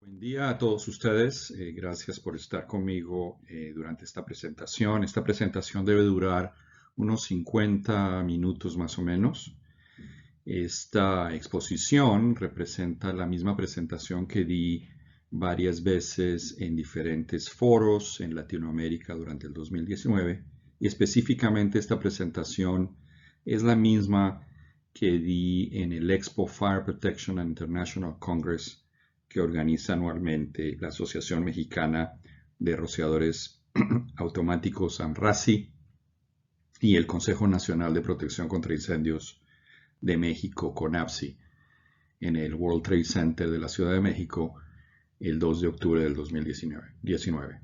Buen día a todos ustedes. Gracias por estar conmigo durante esta presentación. Esta presentación debe durar unos 50 minutos más o menos. Esta exposición representa la misma presentación que di varias veces en diferentes foros en Latinoamérica durante el 2019 y específicamente esta presentación es la misma que di en el Expo Fire Protection and International Congress que organiza anualmente la Asociación Mexicana de Rociadores Automáticos AMRASI y el Consejo Nacional de Protección contra Incendios de México, CONAPSI, en el World Trade Center de la Ciudad de México el 2 de octubre del 2019.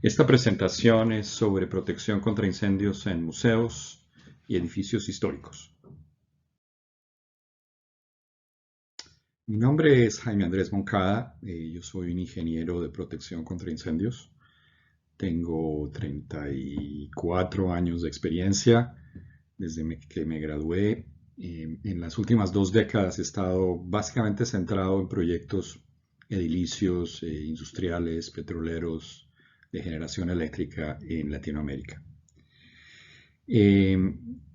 Esta presentación es sobre protección contra incendios en museos y edificios históricos. Mi nombre es Jaime Andrés Moncada, yo soy un ingeniero de protección contra incendios. Tengo 34 años de experiencia desde que me gradué. En las últimas 2 décadas he estado básicamente centrado en proyectos edilicios, industriales, petroleros, de generación eléctrica en Latinoamérica.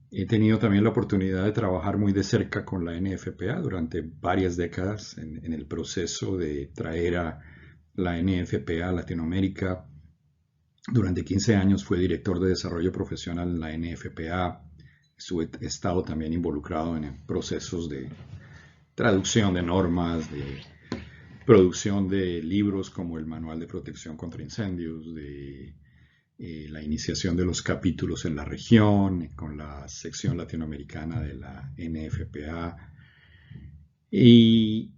He tenido también la oportunidad de trabajar muy de cerca con la NFPA durante varias décadas en el proceso de traer a la NFPA a Latinoamérica. Durante 15 años fui director de desarrollo profesional en la NFPA. He estado también involucrado en procesos de traducción de normas, de producción de libros como el Manual de Protección contra Incendios, de la iniciación de los capítulos en la región, con la sección latinoamericana de la NFPA. Y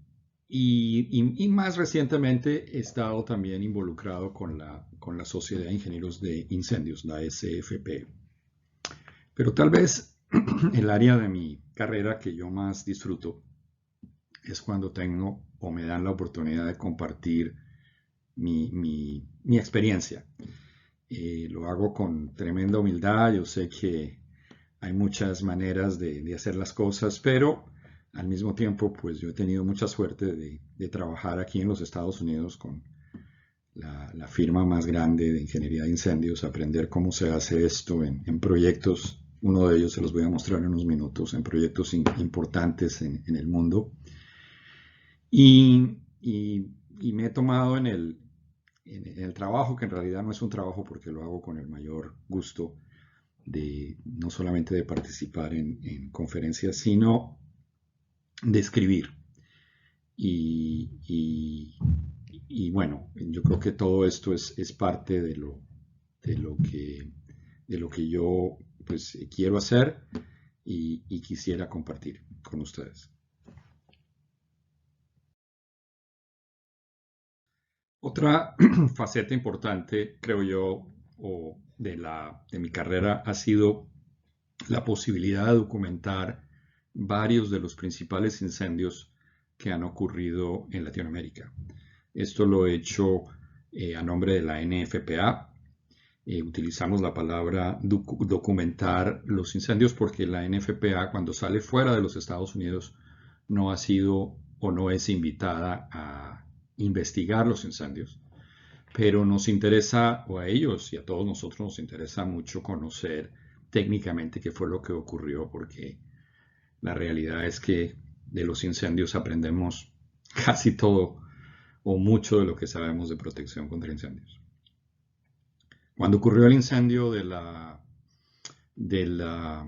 más recientemente he estado también involucrado con la Sociedad de Ingenieros de Incendios, la SFP. Pero tal vez el área de mi carrera que yo más disfruto es cuando tengo o me dan la oportunidad de compartir mi experiencia. Lo hago con tremenda humildad. Yo sé que hay muchas maneras de hacer las cosas, pero al mismo tiempo, pues yo he tenido mucha suerte de trabajar aquí en los Estados Unidos con la firma más grande de ingeniería de incendios, aprender cómo se hace esto en proyectos. Uno de ellos se los voy a mostrar en unos minutos, en proyectos importantes en el mundo. Y me he tomado en el trabajo, que en realidad no es un trabajo porque lo hago con el mayor gusto, no solamente de participar en conferencias, sino de escribir. Y bueno, yo creo que todo esto es parte de lo que yo pues quiero hacer y quisiera compartir con ustedes. Otra faceta importante, creo yo, de mi carrera ha sido la posibilidad de documentar varios de los principales incendios que han ocurrido en Latinoamérica. Esto lo he hecho a nombre de la NFPA. Utilizamos la palabra documentar los incendios porque la NFPA, cuando sale fuera de los Estados Unidos, no ha sido o no es invitada a investigar los incendios, pero nos interesa, o a ellos y a todos nosotros nos interesa mucho conocer técnicamente qué fue lo que ocurrió, porque la realidad es que de los incendios aprendemos casi todo o mucho de lo que sabemos de protección contra incendios. Cuando ocurrió el incendio de la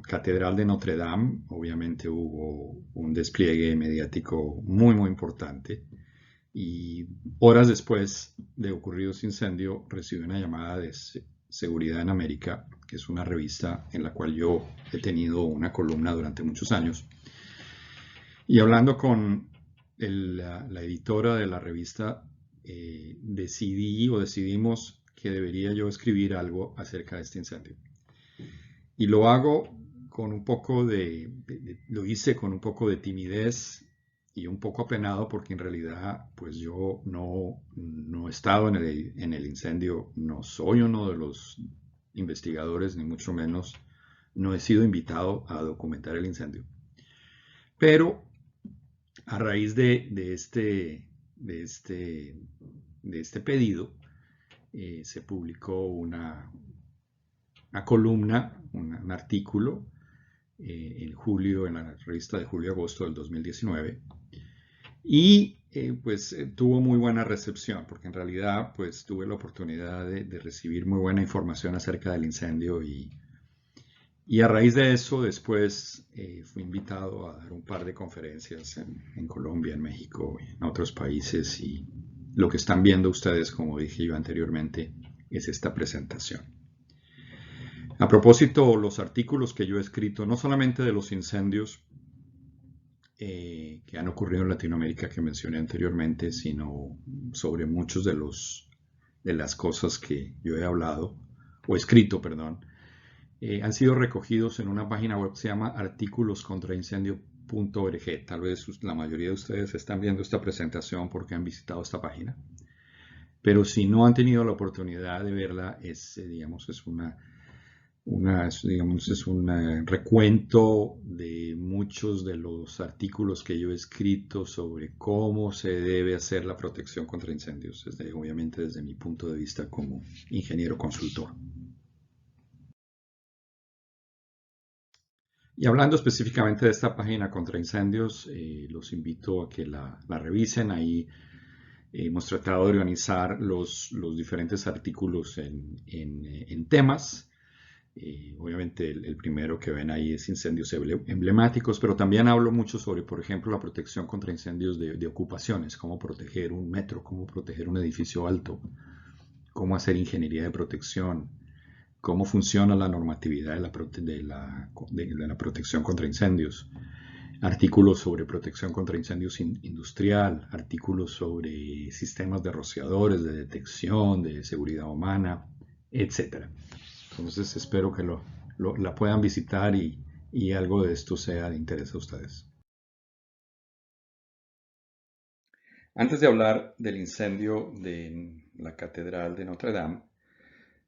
Catedral de Notre Dame, obviamente hubo un despliegue mediático muy, muy importante. Y horas después de ocurrido ese incendio, recibí una llamada de Seguridad en América, que es una revista en la cual yo he tenido una columna durante muchos años. Y hablando con la editora de la revista, decidimos que debería yo escribir algo acerca de este incendio. Y lo hago con un poco lo hice con un poco de timidez y un poco apenado porque en realidad pues yo no he estado en el incendio, no soy uno de los investigadores ni mucho menos, no he sido invitado a documentar el incendio. Pero A raíz de este pedido, se publicó una columna, un artículo en julio, en la revista de julio-agosto del 2019, y pues tuvo muy buena recepción, porque en realidad pues tuve la oportunidad de recibir muy buena información acerca del incendio y a raíz de eso después fui invitado a dar un par de conferencias en Colombia, en México y en otros países, y lo que están viendo ustedes, como dije yo anteriormente, es esta presentación. A propósito, los artículos que yo he escrito, no solamente de los incendios que han ocurrido en Latinoamérica que mencioné anteriormente, sino sobre muchos de las cosas que yo he hablado, o escrito, perdón, han sido recogidos en una página web que se llama artículoscontraincendio.org. Tal vez la mayoría de ustedes están viendo esta presentación porque han visitado esta página, pero si no han tenido la oportunidad de verla, digamos, es un recuento de muchos de los artículos que yo he escrito sobre cómo se debe hacer la protección contra incendios, obviamente desde mi punto de vista como ingeniero consultor. Y hablando específicamente de esta página contra incendios, los invito a que la revisen. Ahí hemos tratado de organizar los diferentes artículos en temas. Obviamente el primero que ven ahí es incendios emblemáticos, pero también hablo mucho sobre, por ejemplo, la protección contra incendios de ocupaciones, cómo proteger un metro, cómo proteger un edificio alto, cómo hacer ingeniería de protección, cómo funciona la normatividad de la protección contra incendios, artículos sobre protección contra incendios industrial, artículos sobre sistemas de rociadores, de detección, de seguridad humana, etc. Entonces espero que la puedan visitar y algo de esto sea de interés a ustedes. Antes de hablar del incendio de la Catedral de Notre Dame,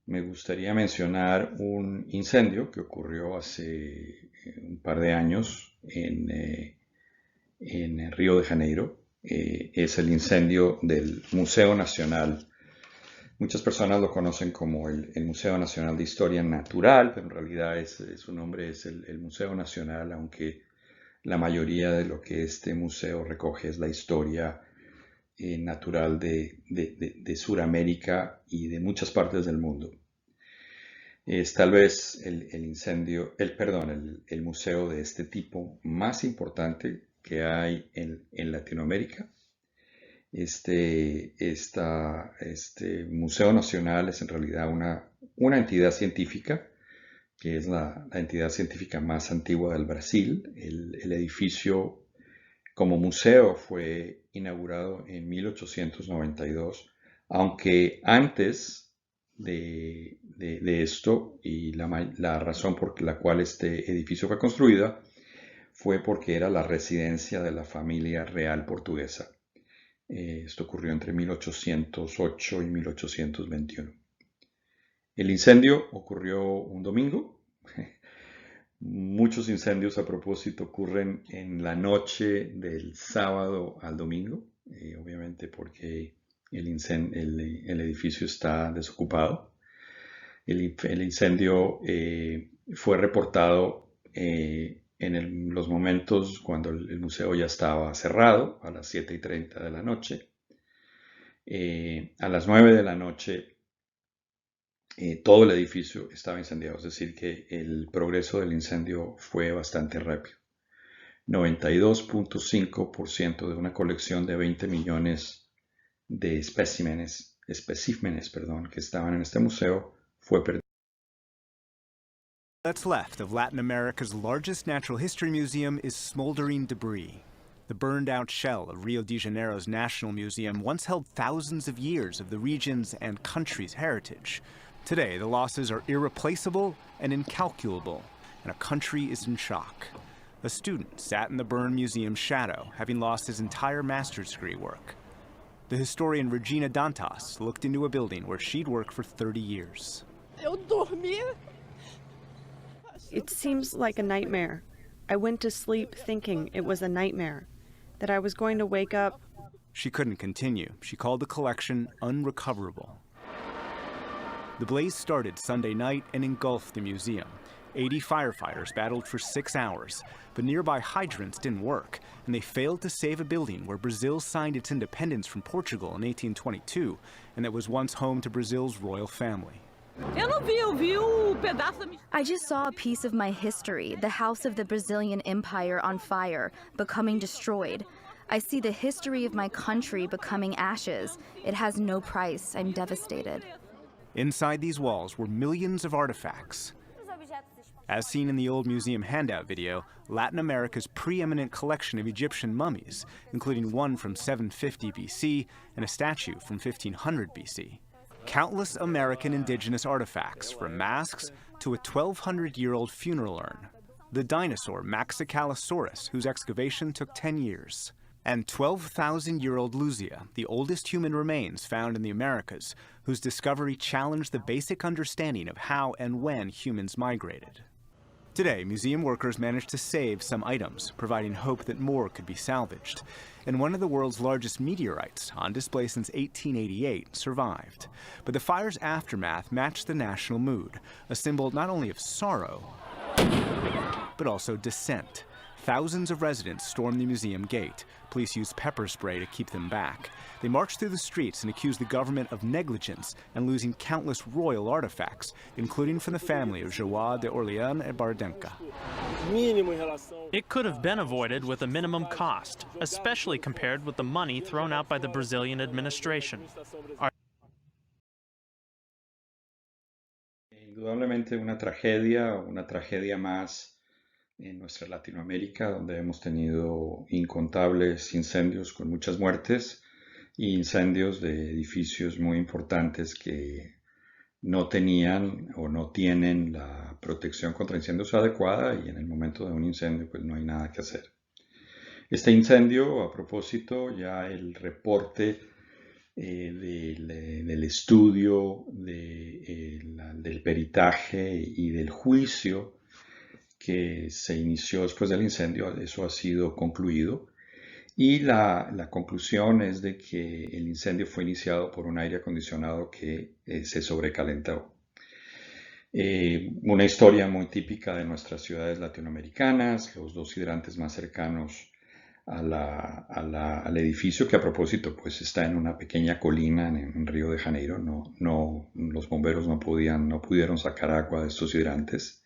me gustaría mencionar un incendio que ocurrió hace un par de años en Río de Janeiro. Es el incendio del Museo Nacional. Muchas personas lo conocen como el Museo Nacional de Historia Natural, pero en realidad su nombre es el Museo Nacional, aunque la mayoría de lo que este museo recoge es la historia natural de Sudamérica y de muchas partes del mundo. Es tal vez el museo de este tipo más importante que hay en Latinoamérica. Este Museo Nacional es en realidad una entidad científica, que es la entidad científica más antigua del Brasil. El edificio como museo fue inaugurado en 1892, aunque antes de esto, y la razón por la cual este edificio fue construido fue porque era la residencia de la familia real portuguesa. Esto ocurrió entre 1808 y 1821. El incendio ocurrió un domingo. Muchos incendios a propósito ocurren en la noche del sábado al domingo, obviamente porque el edificio está desocupado. El incendio fue reportado en los momentos cuando el museo ya estaba cerrado, a las 7:30 de la noche. A las 9 de la noche todo el edificio estaba incendiado, es decir que el progreso del incendio fue bastante rápido. 92.5% de una colección de 20 millones de especímenes, que estaban en este museo fue perdido. What's left of Latin America's largest natural history museum is smoldering debris. The burned-out shell of Rio de Janeiro's National Museum once held thousands of years of the region's and country's heritage. Today, the losses are irreplaceable and incalculable, and a country is in shock. A student sat in the burned museum's shadow, having lost his entire master's degree work. The historian Regina Dantas looked into a building where she'd worked for 30 years. It seems like a nightmare. I went to sleep thinking it was a nightmare. that I was going to wake up. She couldn't continue. She called the collection unrecoverable. The blaze started Sunday night and engulfed the museum. 80 firefighters battled for 6 hours, but nearby hydrants didn't work, and they failed to save a building where Brazil signed its independence from Portugal in 1822, and that was once home to Brazil's royal family. I just saw a piece of my history, the house of the Brazilian Empire on fire, becoming destroyed. I see the history of my country becoming ashes. It has no price. I'm devastated. Inside these walls were millions of artifacts. As seen in the old museum handout video, Latin America's preeminent collection of Egyptian mummies, including one from 750 BC and a statue from 1500 BC. Countless American indigenous artifacts, from masks to a 1,200-year-old funeral urn. The dinosaur Maxicalosaurus, whose excavation took 10 years. And 12,000-year-old Luzia, the oldest human remains found in the Americas, whose discovery challenged the basic understanding of how and when humans migrated. Today, museum workers managed to save some items, providing hope that more could be salvaged. And one of the world's largest meteorites, on display since 1888, survived. But the fire's aftermath matched the national mood, a symbol not only of sorrow, but also dissent. Thousands of residents stormed the museum gate. Police used pepper spray to keep them back. They marched through the streets and accused the government of negligence and losing countless royal artifacts, including from the family of João de Orleans and Bardenca. It could have been avoided with a minimum cost, especially compared with the money thrown out by the Brazilian administration. Indudablemente una tragedia más en nuestra Latinoamérica, donde hemos tenido incontables incendios con muchas muertes y incendios de edificios muy importantes que no tenían o no tienen la protección contra incendios adecuada, y en el momento de un incendio pues no hay nada que hacer. Este incendio, a propósito, ya el reporte del estudio, del peritaje y del juicio que se inició después del incendio, eso ha sido concluido, y la conclusión es de que el incendio fue iniciado por un aire acondicionado que se sobrecalentó. Una historia muy típica de nuestras ciudades latinoamericanas, los dos hidrantes más cercanos al edificio, que a propósito pues está en una pequeña colina en Río de Janeiro. Los bomberos no pudieron sacar agua de estos hidrantes.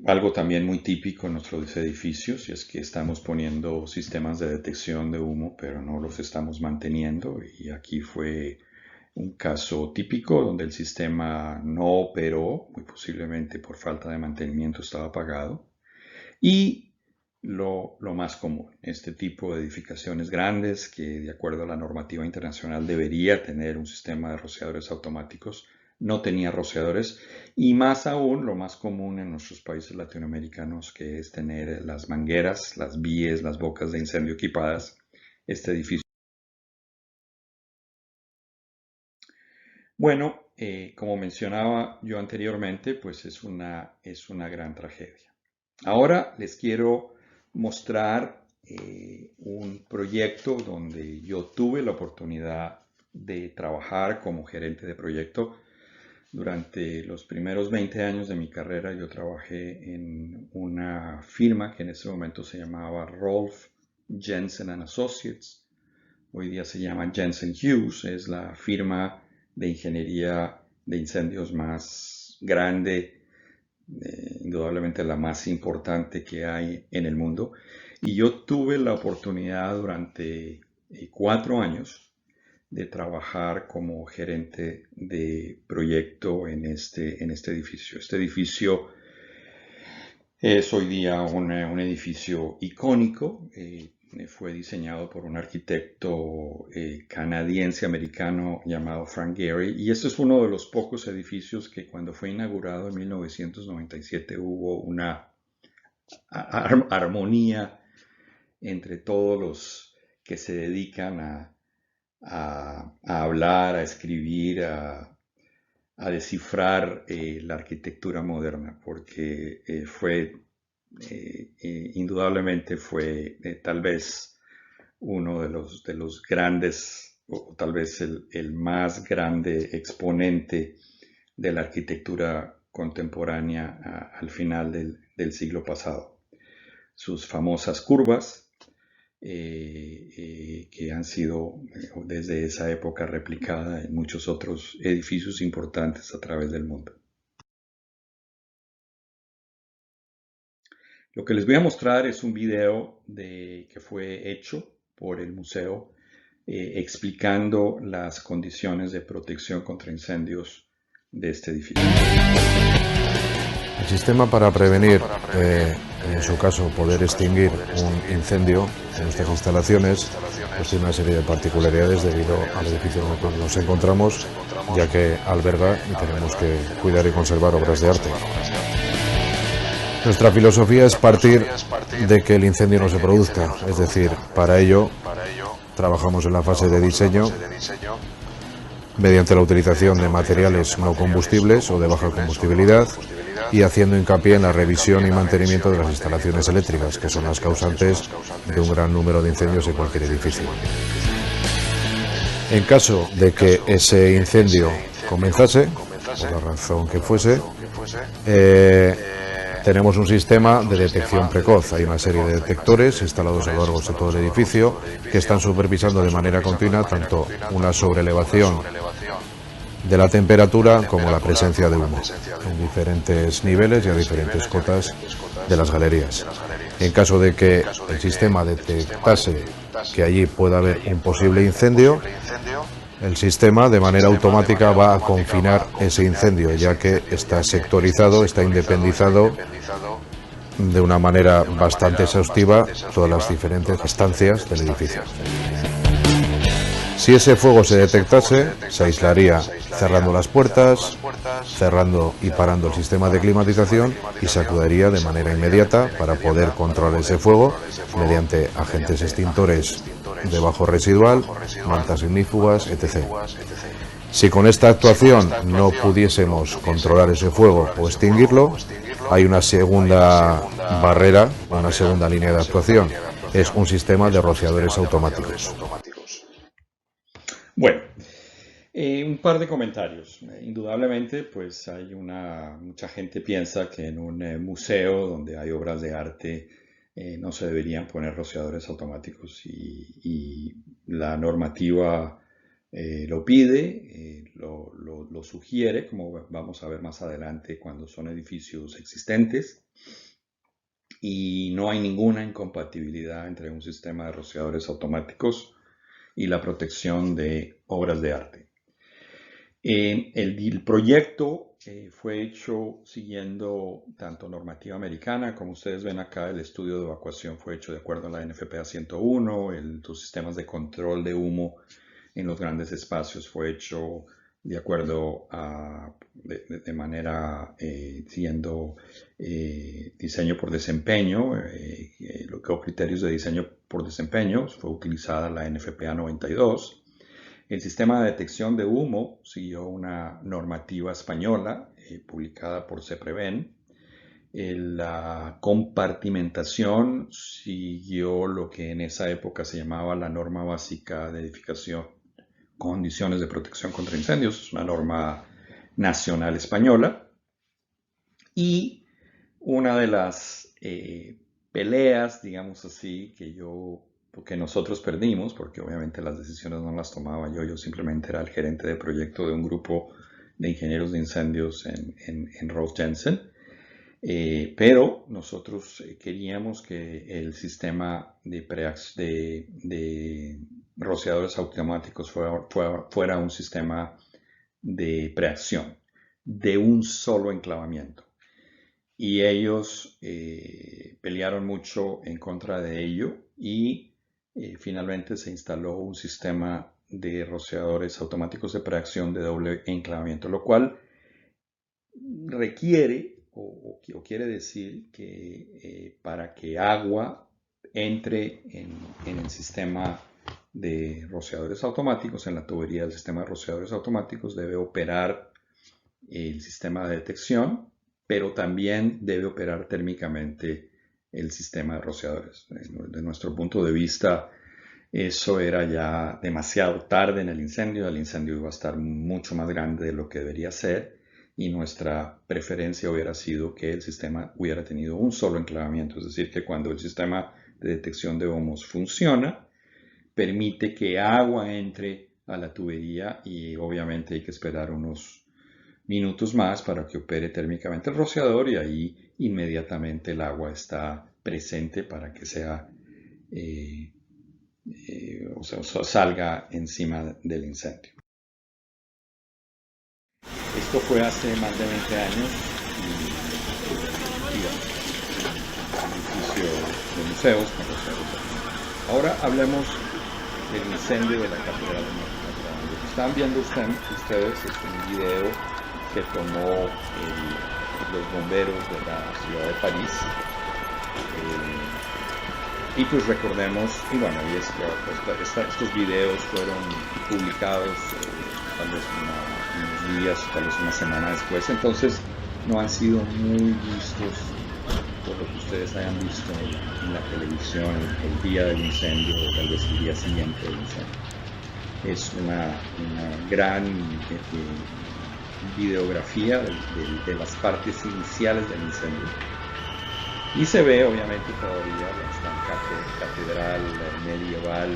Algo también muy típico en nuestros edificios es que estamos poniendo sistemas de detección de humo, pero no los estamos manteniendo, y aquí fue un caso típico donde el sistema no operó, muy posiblemente por falta de mantenimiento estaba apagado. Y lo más común, este tipo de edificaciones grandes que de acuerdo a la normativa internacional debería tener un sistema de rociadores automáticos, no tenía rociadores, y más aún lo más común en nuestros países latinoamericanos, que es tener las mangueras, las vías, las bocas de incendio equipadas. Este edificio. Bueno, como mencionaba yo anteriormente, pues es una gran tragedia. Ahora les quiero mostrar un proyecto donde yo tuve la oportunidad de trabajar como gerente de proyecto. Durante los primeros 20 años de mi carrera yo trabajé en una firma que en ese momento se llamaba Rolf Jensen Associates. Hoy día se llama Jensen Hughes. Es la firma de ingeniería de incendios más grande, indudablemente la más importante que hay en el mundo. Y yo tuve la oportunidad durante 4 años de trabajar como gerente de proyecto en este edificio. Este edificio es hoy día un edificio icónico. Fue diseñado por un arquitecto canadiense-americano llamado Frank Gehry, y este es uno de los pocos edificios que cuando fue inaugurado en 1997 hubo una armonía entre todos los que se dedican a hablar, a escribir, a descifrar la arquitectura moderna, porque fue indudablemente fue tal vez uno de los grandes, o tal vez el más grande exponente de la arquitectura contemporánea al final del siglo pasado. Sus famosas curvas, que han sido desde esa época replicadas en muchos otros edificios importantes a través del mundo. Lo que les voy a mostrar es un video que fue hecho por el museo explicando las condiciones de protección contra incendios de este edificio. El sistema para prevenir, en su caso, poder extinguir un incendio en estas instalaciones, pues tiene una serie de particularidades debido al edificio en el que nos encontramos, ya que alberga y tenemos que cuidar y conservar obras de arte. Nuestra filosofía es partir de que el incendio no se produzca, es decir, para ello trabajamos en la fase de diseño mediante la utilización de materiales no combustibles o de baja combustibilidad y haciendo hincapié en la revisión y mantenimiento de las instalaciones eléctricas, que son las causantes de un gran número de incendios en cualquier edificio. En caso de que ese incendio comenzase, por la razón que fuese, tenemos un sistema de detección precoz. Hay una serie de detectores instalados a lo largo de todo el edificio que están supervisando de manera continua tanto una sobrelevación de la temperatura como la presencia de humo en diferentes niveles y a diferentes cotas de las galerías. En caso de que el sistema detectase que allí pueda haber un posible incendio, el sistema de manera automática va a confinar ese incendio, ya que está sectorizado, está independizado de una manera bastante exhaustiva todas las diferentes estancias del edificio. Si ese fuego se detectase, se aislaría cerrando las puertas, cerrando y parando el sistema de climatización y se acudiría de manera inmediata para poder controlar ese fuego mediante agentes extintores de bajo residual, mantas ignífugas, etc. Si con esta actuación no pudiésemos controlar ese fuego o extinguirlo, hay una segunda barrera, una segunda línea de actuación. Es un sistema de rociadores automáticos. Bueno, un par de comentarios. Indudablemente, pues mucha gente piensa que en un museo donde hay obras de arte no se deberían poner rociadores automáticos y la normativa lo pide, lo sugiere, como vamos a ver más adelante cuando son edificios existentes, y no hay ninguna incompatibilidad entre un sistema de rociadores automáticos y la protección de obras de arte. El proyecto fue hecho siguiendo tanto normativa americana, como ustedes ven acá, el estudio de evacuación fue hecho de acuerdo a la NFPA 101, los sistemas de control de humo en los grandes espacios fue hecho de acuerdo a, de manera siguiendo diseño por desempeño, los criterios de diseño por desempeño, fue utilizada la NFPA 92. El sistema de detección de humo siguió una normativa española publicada por CEPREVEN. La compartimentación siguió lo que en esa época se llamaba la norma básica de edificación, condiciones de protección contra incendios, es una norma nacional española. Y una de las peleas, digamos así, que nosotros perdimos, porque obviamente las decisiones no las tomaba yo simplemente era el gerente de proyecto de un grupo de ingenieros de incendios en Rolf Jensen, pero nosotros queríamos que el sistema de rociadores automáticos fuera un sistema de preacción, de un solo enclavamiento. Y ellos pelearon mucho en contra de ello y finalmente se instaló un sistema de rociadores automáticos de preacción de doble enclavamiento, lo cual requiere o quiere decir que para que agua entre en el sistema de rociadores automáticos, en la tubería del sistema de rociadores automáticos, debe operar el sistema de detección, pero también debe operar térmicamente el sistema de rociadores. De nuestro punto de vista, eso era ya demasiado tarde en el incendio iba a estar mucho más grande de lo que debería ser y nuestra preferencia hubiera sido que el sistema hubiera tenido un solo enclavamiento, es decir, que cuando el sistema de detección de humos funciona, permite que agua entre a la tubería y obviamente hay que esperar unos minutos más para que opere térmicamente el rociador y ahí inmediatamente el agua está presente para que sea salga encima del incendio. Esto fue hace más de 20 años y el edificio de museos con rociadores. Ahora hablemos del incendio de la Catedral de Notre Dame. Lo que están viendo ustedes es un video que tomó los bomberos de la ciudad de París. Y pues recordemos, y bueno, estos videos fueron publicados tal vez unos días, tal vez una semana después, entonces no han sido muy vistos por lo que ustedes hayan visto en la televisión el día del incendio o tal vez el día siguiente del incendio. Es una gran videografía de las partes iniciales del incendio. Y se ve obviamente todavía esta catedral medieval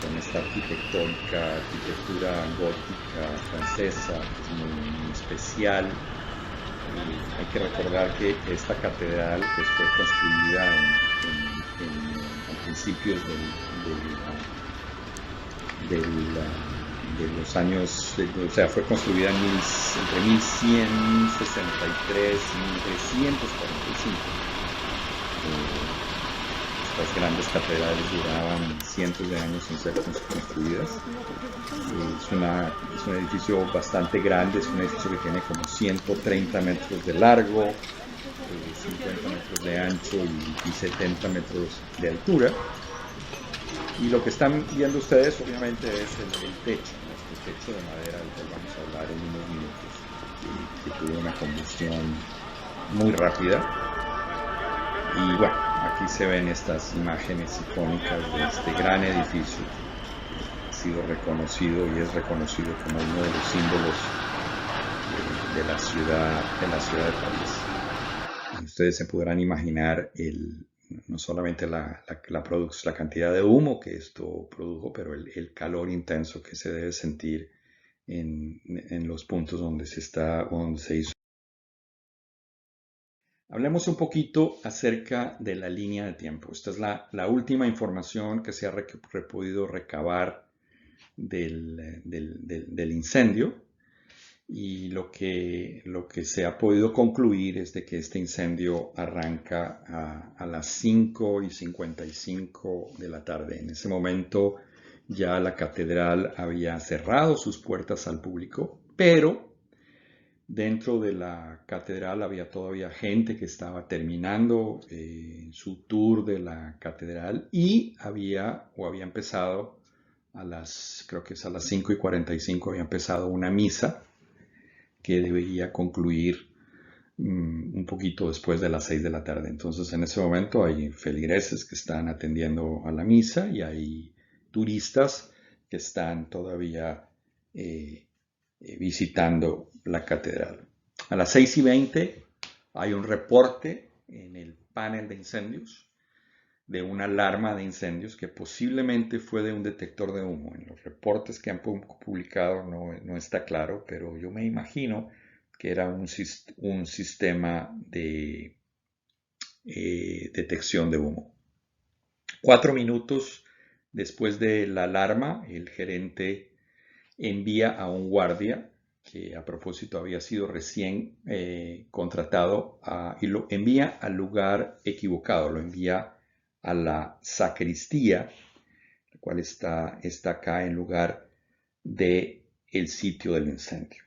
con esta arquitectura gótica francesa, que es muy especial. Y hay que recordar que esta catedral pues, fue construida a principios de los años, o sea, fue construida entre 1163 y 1345. Estas grandes catedrales duraban cientos de años en ser construidas. Es un edificio bastante grande, es un edificio que tiene como 130 metros de largo, 50 metros de ancho y 70 metros de altura. Y lo que están viendo ustedes obviamente es el techo, nuestro techo de madera, del cual vamos a hablar en unos minutos, que tuvo una combustión muy rápida. Y bueno, aquí se ven estas imágenes icónicas de este gran edificio que ha sido reconocido y es reconocido como uno de los símbolos de la ciudad de París. Y ustedes se podrán imaginar no solamente la cantidad de humo que esto produjo, pero el calor intenso que se debe sentir en los puntos donde se hizo. Hablemos un poquito acerca de la línea de tiempo. Esta es la última información que se ha podido recabar del incendio. Y lo que se ha podido concluir es de que este incendio arranca a las 5:55 de la tarde. En ese momento ya la catedral había cerrado sus puertas al público, pero dentro de la catedral había todavía gente que estaba terminando su tour de la catedral y había empezado creo que es a las 5:45 había empezado una misa que debería concluir un poquito después de las 6 de la tarde. Entonces, en ese momento hay feligreses que están atendiendo a la misa y hay turistas que están todavía visitando la catedral. A las 6:20 hay un reporte en el panel de incendios de una alarma de incendios que posiblemente fue de un detector de humo. En los reportes que han publicado no está claro, pero yo me imagino que era un sistema de detección de humo. 4 minutos después de la alarma, el gerente envía a un guardia que a propósito había sido recién contratado y lo envía al lugar equivocado, lo envía a la sacristía, la cual está acá en lugar del sitio del incendio.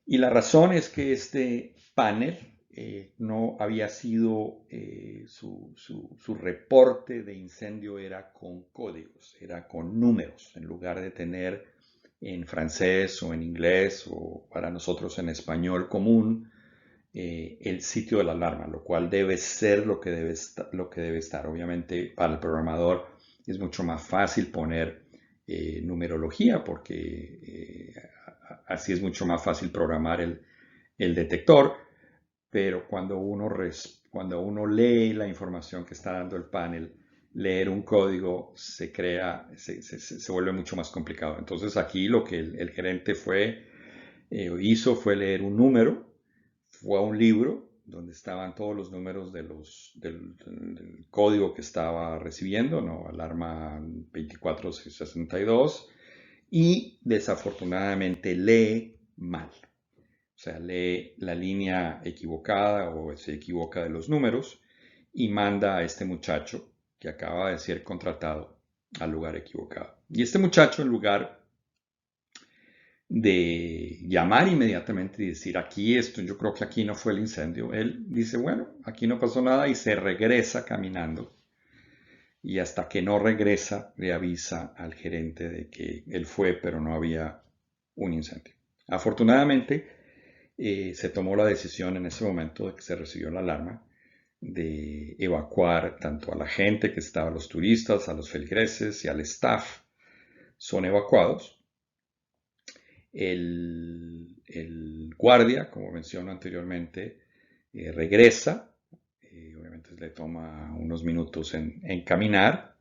Y la razón es que este panel no había sido, su reporte de incendio era con códigos, era con números, en lugar de tener en francés o en inglés o para nosotros en español común, el sitio de la alarma, lo cual debe ser lo que debe estar. Obviamente para el programador es mucho más fácil poner numerología porque así es mucho más fácil programar el detector, pero cuando uno lee la información que está dando el panel, leer un código se vuelve mucho más complicado. Entonces aquí lo que el gerente hizo fue leer un número, fue a un libro donde estaban todos los números del código que estaba recibiendo, ¿no? Alarma 2462, y desafortunadamente lee mal. O sea, lee la línea equivocada o se equivoca de los números y manda a este muchacho que acaba de ser contratado al lugar equivocado. Y este muchacho, en lugar de llamar inmediatamente y decir, aquí esto, yo creo que aquí no fue el incendio, él dice, bueno, aquí no pasó nada, y se regresa caminando. Y hasta que no regresa, le avisa al gerente de que él fue, pero no había un incendio. Afortunadamente, se tomó la decisión en ese momento de que se recibió la alarma de evacuar tanto a la gente que estaba, los turistas, a los feligreses y al staff. Son evacuados. El guardia, como mencioné anteriormente, regresa. Obviamente le toma unos minutos en caminar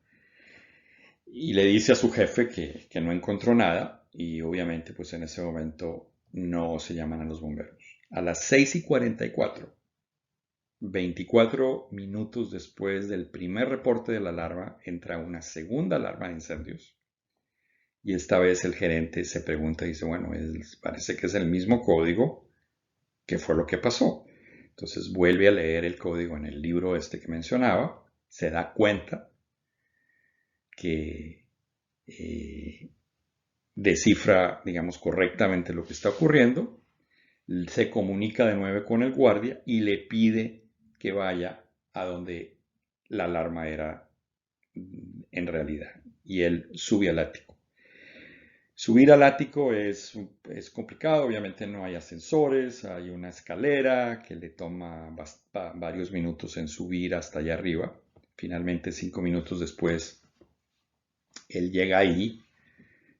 y le dice a su jefe que no encontró nada, y obviamente pues en ese momento no se llaman a los bomberos. A las 6:44, 24 minutos después del primer reporte de la alarma, entra una segunda alarma de incendios. Y esta vez el gerente se pregunta y dice, bueno, parece que es el mismo código. ¿Qué fue lo que pasó? Entonces vuelve a leer el código en el libro que mencionaba, se da cuenta que descifra, digamos, correctamente lo que está ocurriendo, se comunica de nuevo con el guardia y le pide que vaya a donde la alarma era en realidad. Y él sube al ático. Subir al ático es complicado, obviamente no hay ascensores, hay una escalera que le toma varios minutos en subir hasta allá arriba. Finalmente, 5 minutos después, él llega ahí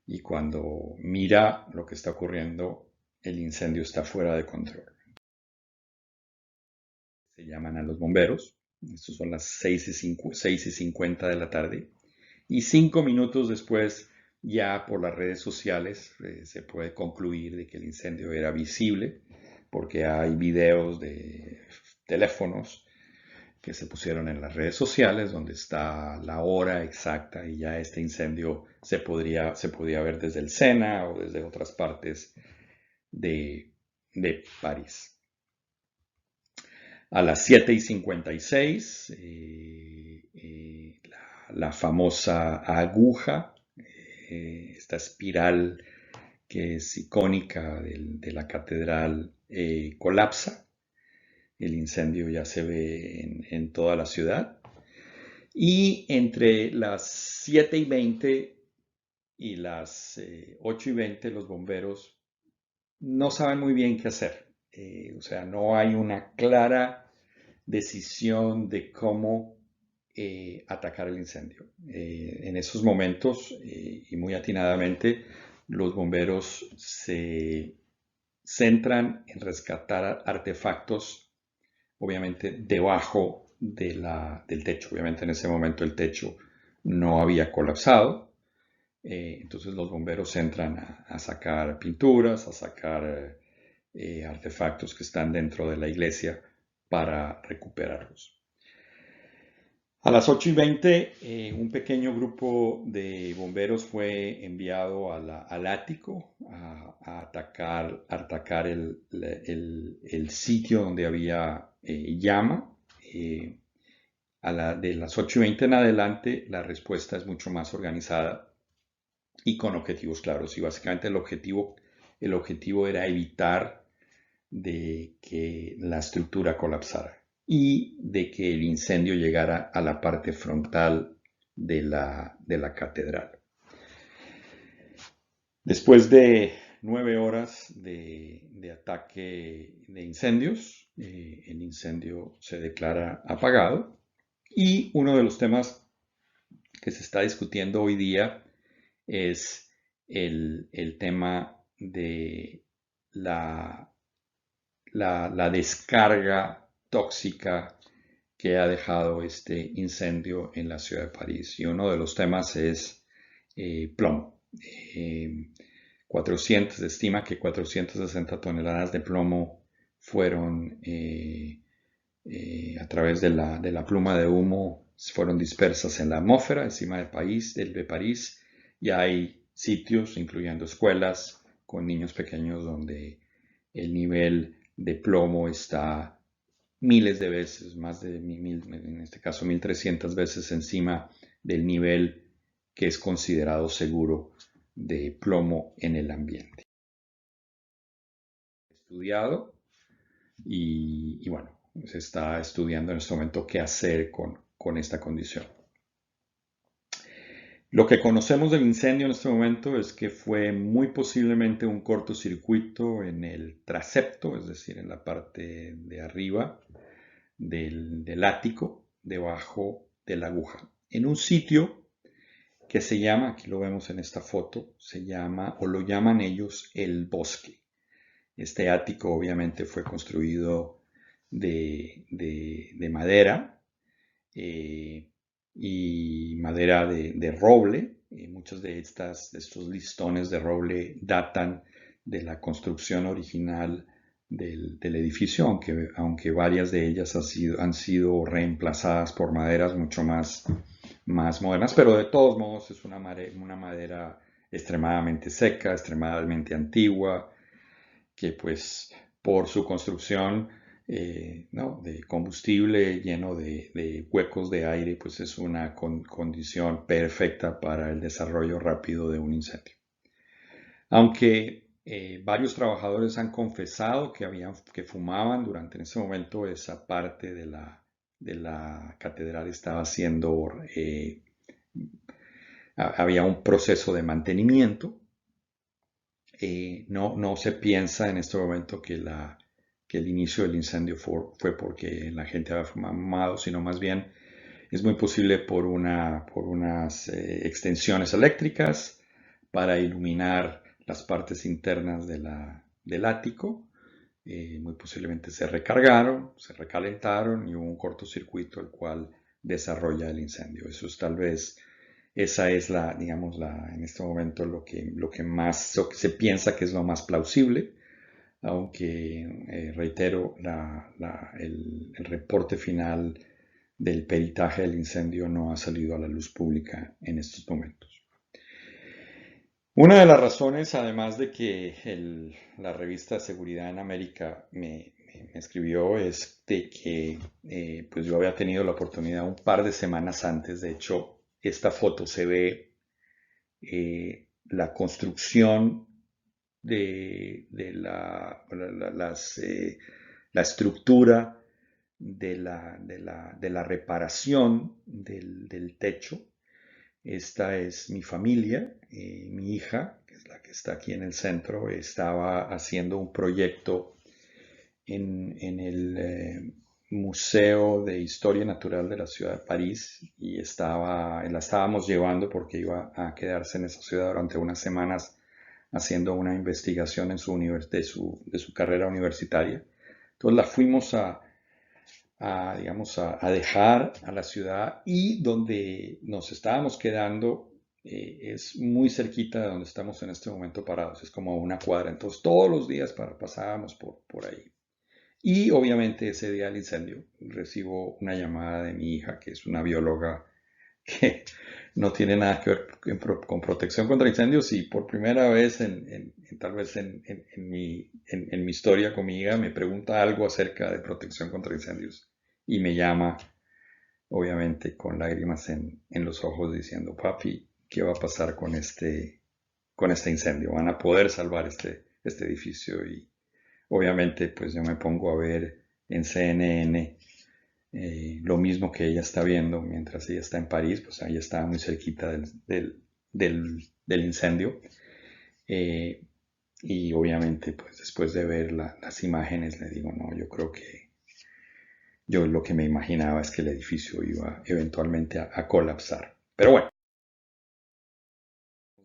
y cuando mira lo que está ocurriendo, el incendio está fuera de control. Se llaman a los bomberos, estos son las 6:50 de la tarde, y 5 minutos después, ya por las redes sociales se puede concluir de que el incendio era visible, porque hay videos de teléfonos que se pusieron en las redes sociales donde está la hora exacta, y ya este incendio se podía ver desde el Sena o desde otras partes de París. A las 7:56, la famosa aguja, esta espiral que es icónica de la catedral, colapsa. El incendio ya se ve en toda la ciudad. Y entre las 7:20 y las 8:20 los bomberos no saben muy bien qué hacer. O sea, no hay una clara decisión de cómo atacar el incendio. En esos momentos, y muy atinadamente, los bomberos se centran en rescatar artefactos, obviamente debajo del techo. Obviamente en ese momento el techo no había colapsado. Entonces los bomberos entran a sacar pinturas, a sacar artefactos que están dentro de la iglesia para recuperarlos. A las 8:20, un pequeño grupo de bomberos fue enviado al ático a atacar el sitio donde había llama. De las 8:20 en adelante, la respuesta es mucho más organizada y con objetivos claros. Y básicamente el objetivo era evitar de que la estructura colapsara y de que el incendio llegara a la parte frontal de la catedral. Después de 9 horas de ataque de incendios, el incendio se declara apagado. Y uno de los temas que se está discutiendo hoy día es el tema de la descarga tóxica que ha dejado este incendio en la ciudad de París. Y uno de los temas es plomo. Se estima que 460 toneladas de plomo fueron a través de la pluma de humo, fueron dispersas en la atmósfera encima de París, y hay sitios, incluyendo escuelas, con niños pequeños donde el nivel de plomo está miles de veces, más de en este caso 1300 veces encima del nivel que es considerado seguro de plomo en el ambiente. Estudiado y bueno, se está estudiando en este momento qué hacer con esta condición. Lo que conocemos del incendio en este momento es que fue muy posiblemente un cortocircuito en el transepto, es decir, en la parte de arriba del ático, debajo de la aguja, en un sitio que se llama, aquí lo vemos en esta foto, se llama, o lo llaman ellos, el bosque. Este ático obviamente fue construido de madera y madera de roble. Muchos de estos listones de roble datan de la construcción original del edificio, aunque varias de ellas han sido reemplazadas por maderas mucho más modernas, pero de todos modos es una madera extremadamente seca, extremadamente antigua, que pues por su construcción de combustible lleno de huecos de aire, pues es una condición perfecta para el desarrollo rápido de un incendio. Aunque varios trabajadores han confesado que fumaban durante ese momento, esa parte de la catedral estaba siendo, había un proceso de mantenimiento. No se piensa en este momento que el inicio del incendio fue porque la gente había fumado, sino más bien es muy posible por unas extensiones eléctricas para iluminar las partes internas del ático. Muy posiblemente se recargaron, se recalentaron y hubo un cortocircuito el cual desarrolla el incendio. Eso es tal vez... Esa es en este momento lo que se piensa que es lo más plausible, aunque reitero, el reporte final del peritaje del incendio no ha salido a la luz pública en estos momentos. Una de las razones, además de que la revista Seguridad en América me escribió, es de que pues yo había tenido la oportunidad un par de semanas antes, de hecho, esta foto se ve la construcción de la estructura de la reparación del techo. Esta es mi familia, mi hija, que es la que está aquí en el centro, estaba haciendo un proyecto en el Museo de Historia Natural de la ciudad de París y la estábamos llevando porque iba a quedarse en esa ciudad durante unas semanas haciendo una investigación de su carrera universitaria. Entonces la fuimos a dejar a la ciudad, y donde nos estábamos quedando es muy cerquita de donde estamos en este momento parados, es como una cuadra, entonces todos los días pasábamos por ahí. Y obviamente ese día del incendio recibo una llamada de mi hija, que es una bióloga que no tiene nada que ver con protección contra incendios, y por primera vez tal vez en mi historia con mi hija me pregunta algo acerca de protección contra incendios y me llama obviamente con lágrimas en los ojos diciendo: papi, ¿qué va a pasar con este incendio? ¿Van a poder salvar este edificio? Y obviamente pues yo me pongo a ver en CNN lo mismo que ella está viendo mientras ella está en París, pues ella está muy cerquita del incendio. Y obviamente pues después de ver las imágenes le digo: no, yo creo que yo lo que me imaginaba es que el edificio iba eventualmente a colapsar. Pero bueno,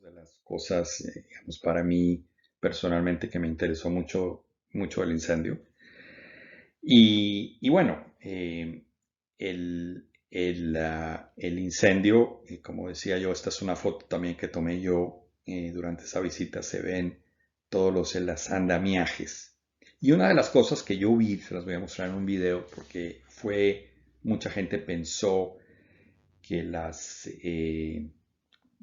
de las cosas, digamos, para mí personalmente que me interesó mucho, mucho el incendio. Y bueno, el incendio, como decía yo, esta es una foto también que tomé yo durante esa visita, se ven todos los andamiajes. Y una de las cosas que yo vi, se las voy a mostrar en un video, porque mucha gente pensó que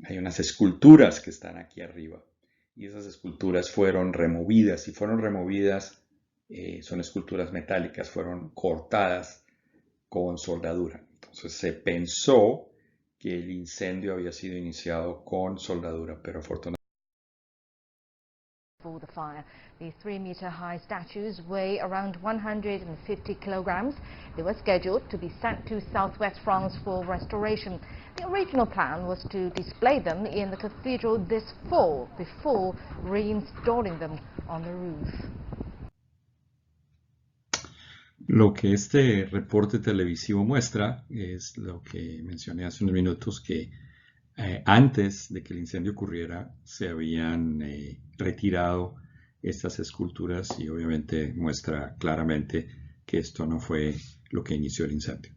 hay unas esculturas que están aquí arriba. Y esas esculturas fueron removidas, y fueron removidas, son esculturas metálicas, fueron cortadas con soldadura. Entonces se pensó que el incendio había sido iniciado con soldadura, pero afortunadamente For the fire. These 3-meter-high statues weigh around 150 kilograms. They were scheduled to be sent to southwest France for restoration. The original plan was to display them in the cathedral this fall before reinstalling them on the roof. lo que este reporte televisivo muestra es lo que mencioné hace unos minutos, que antes de que el incendio ocurriera se habían retirado estas esculturas, y obviamente muestra claramente que esto no fue lo que inició el incendio.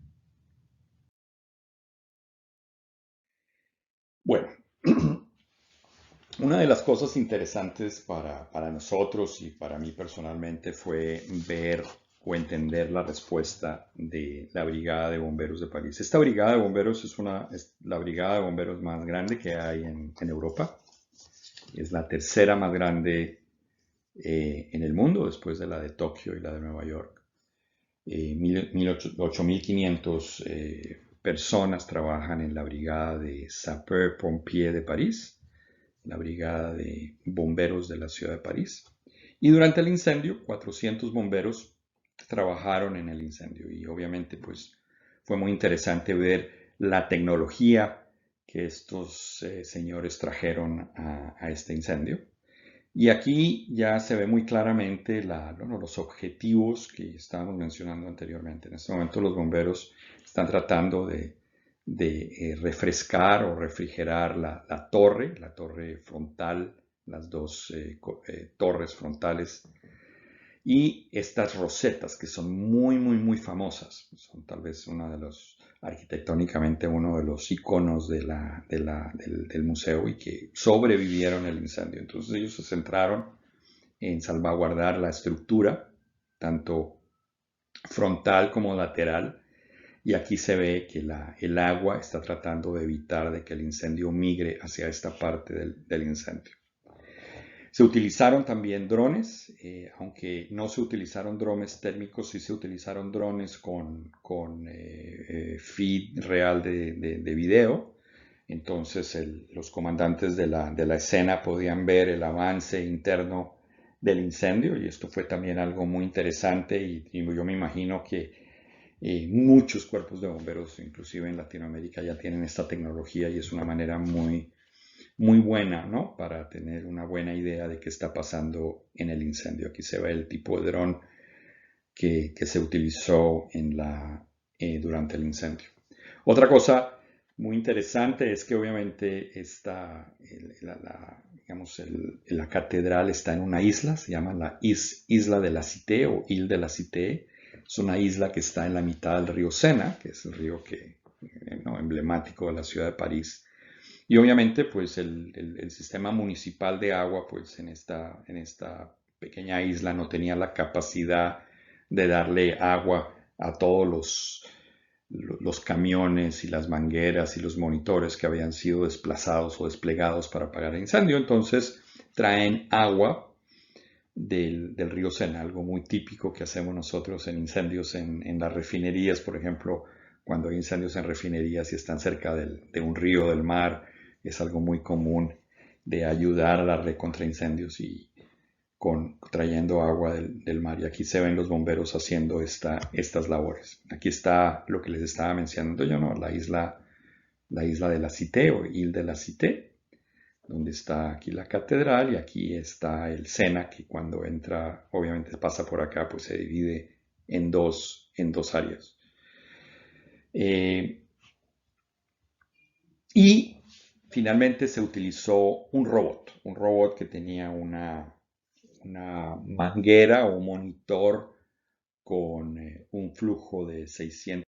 Bueno, una de las cosas interesantes para nosotros y para mí personalmente fue ver o entender la respuesta de la Brigada de Bomberos de París. Esta Brigada de Bomberos es la Brigada de Bomberos más grande que hay en Europa. Es la tercera más grande en el mundo, después de la de Tokio y la de Nueva York. 8.500 personas trabajan en la Brigada de Sapeurs-Pompiers de París, la Brigada de Bomberos de la ciudad de París. Y durante el incendio, 400 bomberos trabajaron en el incendio, y obviamente pues fue muy interesante ver la tecnología que estos señores trajeron a este incendio. Y aquí ya se ve muy claramente los objetivos que estábamos mencionando anteriormente. En este momento los bomberos están tratando de refrescar o refrigerar la torre frontal, las dos torres frontales, y estas rosetas que son muy, muy, muy famosas. Son tal vez arquitectónicamente uno de los iconos del museo, y que sobrevivieron el incendio. Entonces ellos se centraron en salvaguardar la estructura, tanto frontal como lateral, y aquí se ve que el agua está tratando de evitar de que el incendio migre hacia esta parte del incendio. Se utilizaron también drones, aunque no se utilizaron drones térmicos, sí se utilizaron drones con feed real de video. Entonces los comandantes de la escena podían ver el avance interno del incendio, y esto fue también algo muy interesante, y yo me imagino que muchos cuerpos de bomberos, inclusive en Latinoamérica, ya tienen esta tecnología, y es una manera muy, muy buena, ¿no?, para tener una buena idea de qué está pasando en el incendio. Aquí se ve el tipo de dron que se utilizó durante el incendio. Otra cosa muy interesante es que obviamente la catedral está en una isla, se llama la Isla de la Cité o Ile de la Cité. Es una isla que está en la mitad del río Sena, que es el río emblemático de la ciudad de París. Y obviamente pues el sistema municipal de agua pues en esta pequeña isla no tenía la capacidad de darle agua a todos los camiones y las mangueras y los monitores que habían sido desplazados o desplegados para apagar el incendio. Entonces traen agua del río Sena, algo muy típico que hacemos nosotros en incendios en las refinerías, por ejemplo. Cuando hay incendios en refinerías y están cerca de un río, del mar, es algo muy común de ayudar a la red contra incendios y trayendo agua del mar. Y aquí se ven los bomberos haciendo estas labores. Aquí está lo que les estaba mencionando yo, ¿no? La isla de la Cité o Ile de la Cité, donde está aquí la catedral, y aquí está el Sena, que cuando entra, obviamente pasa por acá, pues se divide en dos áreas. Y finalmente se utilizó un robot que tenía una manguera o un monitor con un flujo de 600.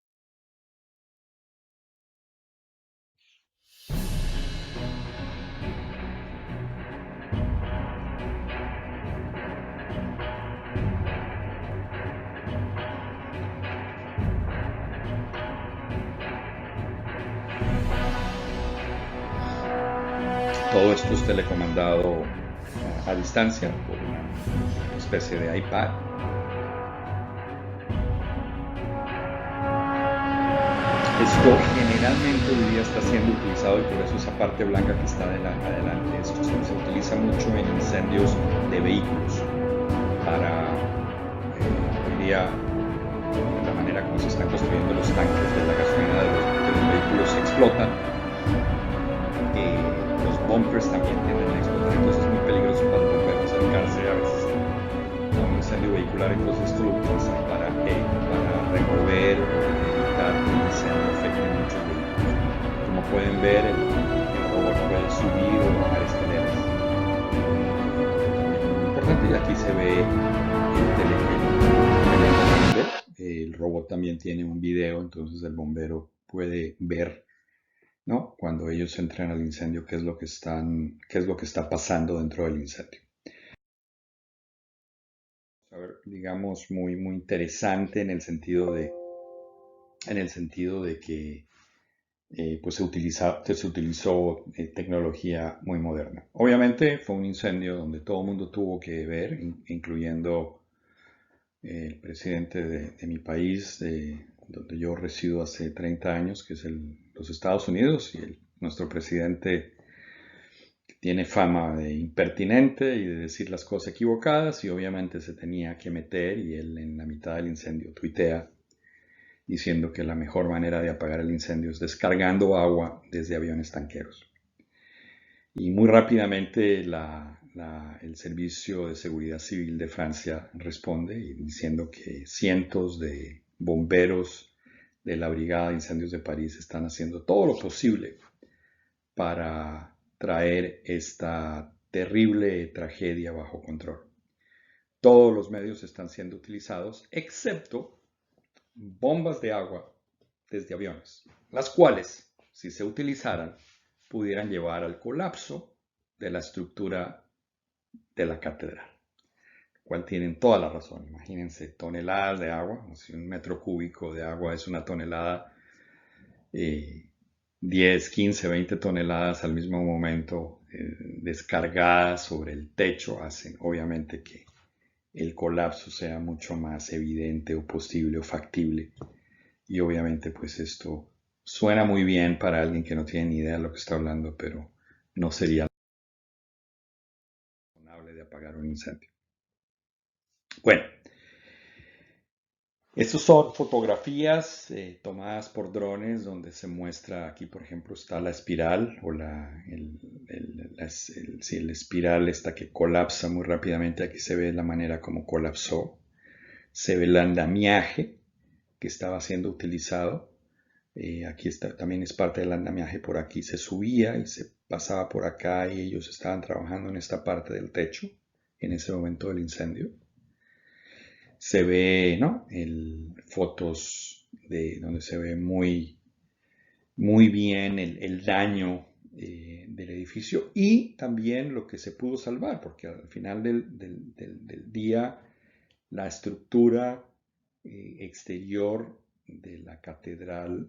Todo esto es telecomandado a distancia por una especie de iPad. Esto generalmente hoy día está siendo utilizado y por eso esa parte blanca que está adelante. Esto se utiliza mucho en incendios de vehículos para hoy día la manera como se están construyendo los tanques de la gasolina de los vehículos explotan. Los bumpers también tienden a explotar, entonces es muy peligroso para los bomberos acercarse a veces a un incendio vehicular. Entonces esto lo utilizan para remover o evitar que el incendio afecte a muchos vehículos. Como pueden ver, el robot puede subir o bajar escaleras. Muy importante, y aquí se ve el robot también tiene un video, entonces el bombero puede ver, ¿no?, cuando ellos entran al incendio, qué es lo que está pasando dentro del incendio. A ver, digamos, muy interesante en el sentido de que pues se utilizó tecnología muy moderna. Obviamente fue un incendio donde todo el mundo tuvo que ver, incluyendo el presidente de mi país, donde yo resido hace 30 años, que es los Estados Unidos, y nuestro presidente tiene fama de impertinente y de decir las cosas equivocadas, y obviamente se tenía que meter, y él en la mitad del incendio tuitea diciendo que la mejor manera de apagar el incendio es descargando agua desde aviones tanqueros. Y muy rápidamente el Servicio de Seguridad Civil de Francia responde diciendo que cientos de bomberos de la Brigada de Incendios de París están haciendo todo lo posible para traer esta terrible tragedia bajo control. Todos los medios están siendo utilizados, excepto bombas de agua desde aviones, las cuales, si se utilizaran, pudieran llevar al colapso de la estructura de la catedral, cual tienen toda la razón. Imagínense toneladas de agua, si un metro cúbico de agua es una tonelada, 10, 15, 20 toneladas al mismo momento descargadas sobre el techo hacen obviamente que el colapso sea mucho más evidente o posible o factible. Y obviamente pues esto suena muy bien para alguien que no tiene ni idea de lo que está hablando, pero no sería razonable de apagar un incendio. Bueno, estas son fotografías tomadas por drones donde se muestra, aquí por ejemplo está la espiral o la espiral esta que colapsa muy rápidamente. Aquí se ve la manera como colapsó. Se ve el andamiaje que estaba siendo utilizado. Aquí también es parte del andamiaje. Por aquí se subía y se pasaba por acá y ellos estaban trabajando en esta parte del techo en ese momento del incendio. Se ve, ¿no?, fotos donde se ve muy bien el daño del edificio y también lo que se pudo salvar, porque al final del día la estructura exterior de la catedral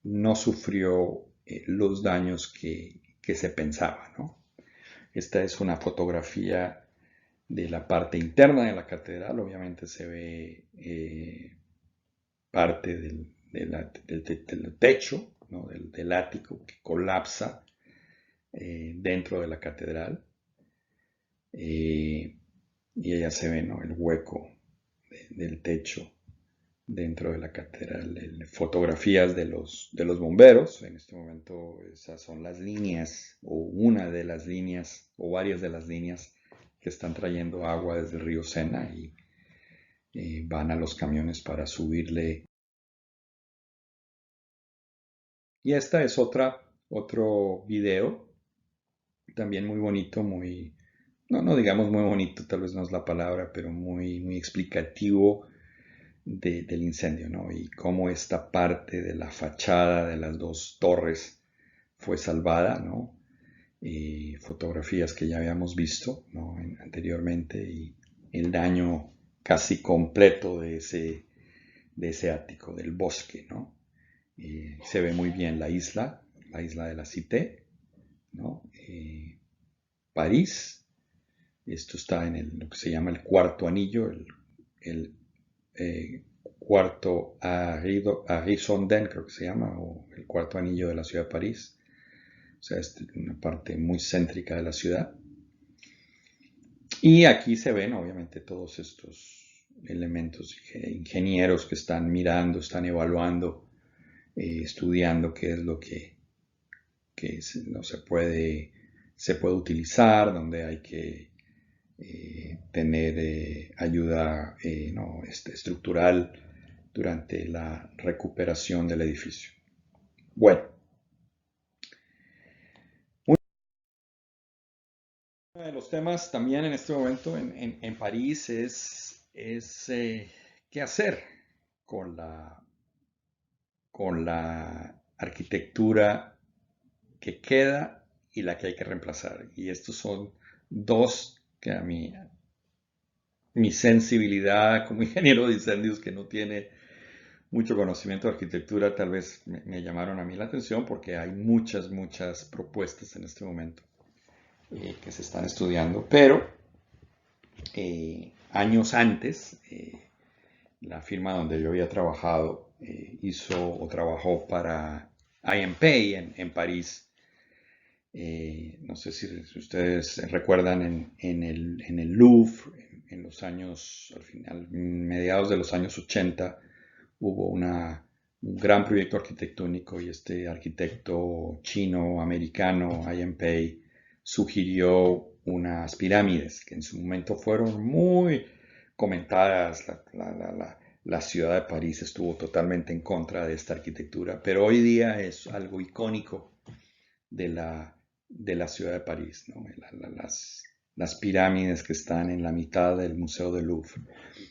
no sufrió los daños que se pensaba, ¿no? Esta es una fotografía de la parte interna de la catedral. Obviamente se ve parte del techo, ¿no?, del ático que colapsa dentro de la catedral. Y allá se ve, ¿no?, el hueco del techo dentro de la catedral. Fotografías de los bomberos. En este momento esas son las líneas, o una de las líneas, o varias de las líneas que están trayendo agua desde el río Sena y van a los camiones para subirle Y esta es otro video, también muy bonito, no digamos muy bonito, tal vez no es la palabra, pero muy explicativo del incendio, ¿no? Y cómo esta parte de la fachada de las dos torres fue salvada, ¿no? Fotografías que ya habíamos visto, ¿no? Anteriormente, y el daño casi completo de ese ático, del bosque, ¿no? Se ve muy bien la isla de la Cité, ¿no? París, esto está en lo que se llama el cuarto anillo, el cuarto Arrisondel, creo que se llama, o el cuarto anillo de la ciudad de París. O sea, es una parte muy céntrica de la ciudad. Y aquí se ven, obviamente, todos estos elementos, ingenieros que están mirando, están evaluando, estudiando qué es lo que no se puede utilizar, donde hay que tener ayuda estructural durante la recuperación del edificio. Bueno, uno de los temas también en este momento en París es qué hacer con la arquitectura que queda y la que hay que reemplazar. Y estos son dos que a mí, mi sensibilidad como ingeniero de incendios que no tiene mucho conocimiento de arquitectura, tal vez me llamaron a mí la atención porque hay muchas propuestas en este momento que se están estudiando, pero años antes, la firma donde yo había trabajado trabajó para IMP en París. No sé si ustedes recuerdan en el Louvre, en los años, al final, mediados de los años 80, hubo un gran proyecto arquitectónico y este arquitecto chino-americano, Ian Pei, sugirió unas pirámides que en su momento fueron muy comentadas. La ciudad de París estuvo totalmente en contra de esta arquitectura, pero hoy día es algo icónico de la ciudad de París, ¿no? Las pirámides que están en la mitad del Museo del Louvre.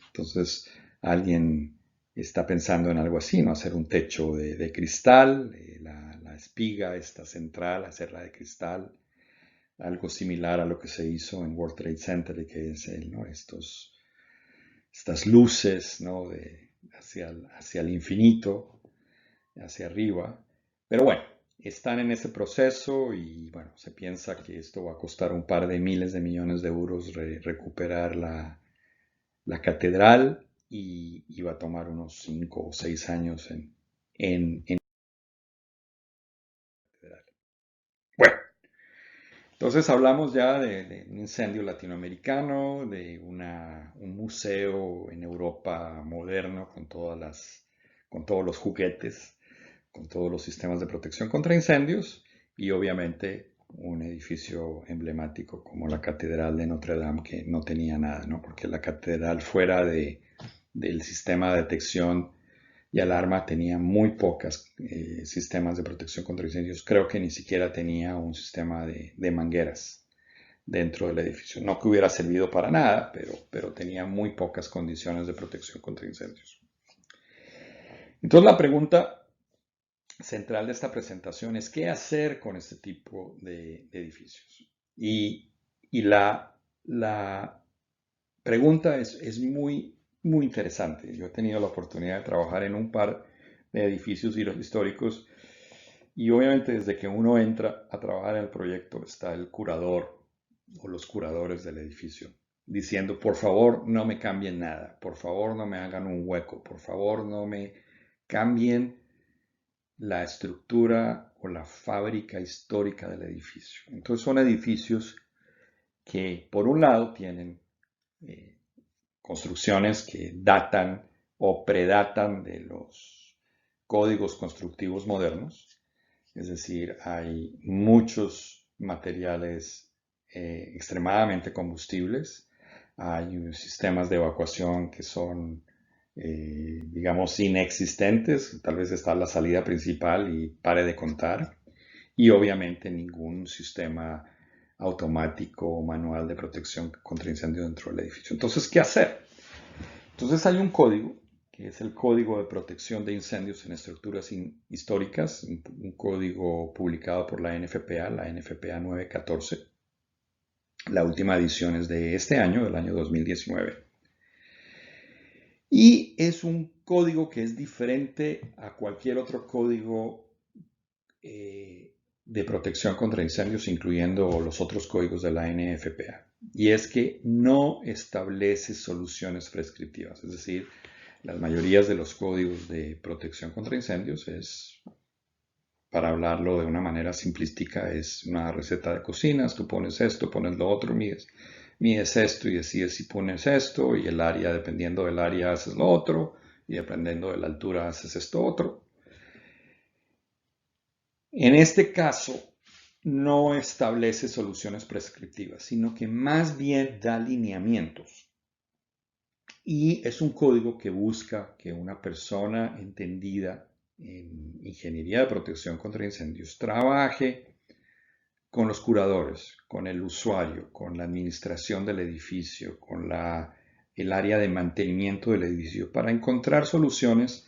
Entonces, alguien está pensando en algo así, ¿no? Hacer un techo de cristal, la espiga esta central, hacerla de cristal, algo similar a lo que se hizo en World Trade Center, que es ¿no? Estas luces, ¿no? hacia el infinito, hacia arriba. Pero bueno, están en ese proceso y bueno, se piensa que esto va a costar un par de miles de millones de euros recuperar la catedral y va a tomar unos 5 o 6 años en bueno, entonces hablamos ya de un incendio latinoamericano, de un museo en Europa moderno con todos los juguetes, con todos los sistemas de protección contra incendios y obviamente un edificio emblemático como la Catedral de Notre Dame que no tenía nada, ¿no? Porque la catedral fuera del sistema de detección y alarma tenía muy pocos sistemas de protección contra incendios. Creo que ni siquiera tenía un sistema de mangueras dentro del edificio. No que hubiera servido para nada, pero tenía muy pocas condiciones de protección contra incendios. Entonces la pregunta central de esta presentación es qué hacer con este tipo de edificios. Y la pregunta es muy interesante. Yo he tenido la oportunidad de trabajar en un par de edificios históricos y obviamente desde que uno entra a trabajar en el proyecto está el curador o los curadores del edificio diciendo, por favor no me cambien nada, por favor no me hagan un hueco, por favor no me cambien la estructura o la fábrica histórica del edificio. Entonces son edificios que por un lado tienen construcciones que datan o predatan de los códigos constructivos modernos, es decir, hay muchos materiales extremadamente combustibles, hay sistemas de evacuación que son digamos, inexistentes. Tal vez está la salida principal y pare de contar. Y obviamente ningún sistema automático o manual de protección contra incendio dentro del edificio. Entonces, ¿qué hacer? Entonces hay un código, que es el Código de Protección de Incendios en Estructuras Históricas, un código publicado por la NFPA 914. La última edición es de este año, del año 2019. Y es un código que es diferente a cualquier otro código de protección contra incendios, incluyendo los otros códigos de la NFPA. Y es que no establece soluciones prescriptivas. Es decir, las mayorías de los códigos de protección contra incendios es, para hablarlo de una manera simplística, es una receta de cocinas. Tú pones esto, pones lo otro, mides esto y decides si pones esto, y el área, dependiendo del área, haces lo otro, y dependiendo de la altura, haces esto otro. En este caso, no establece soluciones prescriptivas, sino que más bien da lineamientos. Y es un código que busca que una persona entendida en ingeniería de protección contra incendios trabaje con los curadores, con el usuario, con la administración del edificio, con el área de mantenimiento del edificio, para encontrar soluciones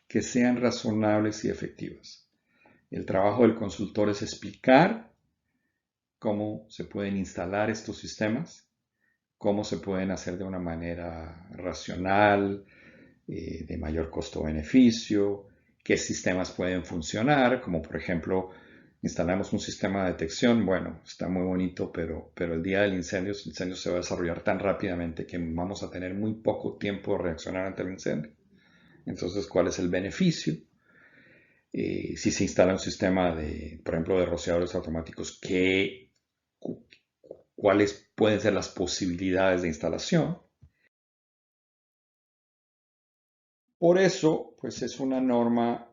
que sean razonables y efectivas. El trabajo del consultor es explicar cómo se pueden instalar estos sistemas, cómo se pueden hacer de una manera racional, de mayor costo-beneficio, qué sistemas pueden funcionar, como por ejemplo, instalamos un sistema de detección. Bueno, está muy bonito, pero el día del incendio, el incendio se va a desarrollar tan rápidamente que vamos a tener muy poco tiempo de reaccionar ante el incendio. Entonces, ¿cuál es el beneficio? Si se instala un sistema de, por ejemplo, de rociadores automáticos, ¿cuáles pueden ser las posibilidades de instalación? Por eso, pues es una norma